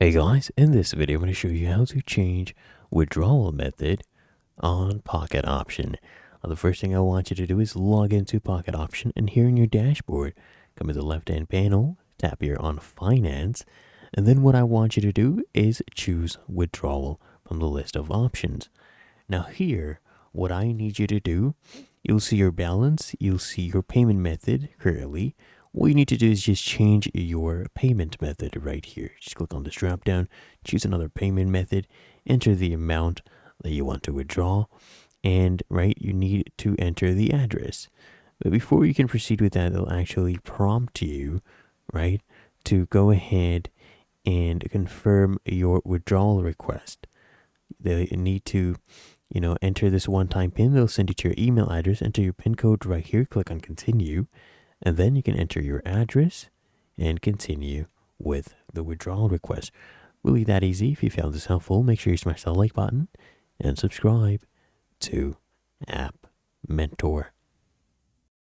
Hey guys, in this video I'm going to show you how to change withdrawal method on Pocket Option. The first thing I want you to do is log into Pocket Option, and here in your dashboard, come to the left hand panel, tap here on Finance, and then what I want you to do is choose Withdrawal from the list of options. Now here, what I need you to do, you'll see your balance, you'll see your payment method currently. What you need to do is just change your payment method right here. Just click on this drop down, choose another payment method, enter the amount that you want to withdraw, and you need to enter the address. But before you can proceed with that, they'll actually prompt you, to go ahead and confirm your withdrawal request. They need to enter this one-time PIN. They'll send you to your email address. Enter your PIN code right here. Click on continue. And then you can enter your address and continue with the withdrawal request. Really that easy. If you found this helpful, make sure you smash that like button and subscribe to App Mentor.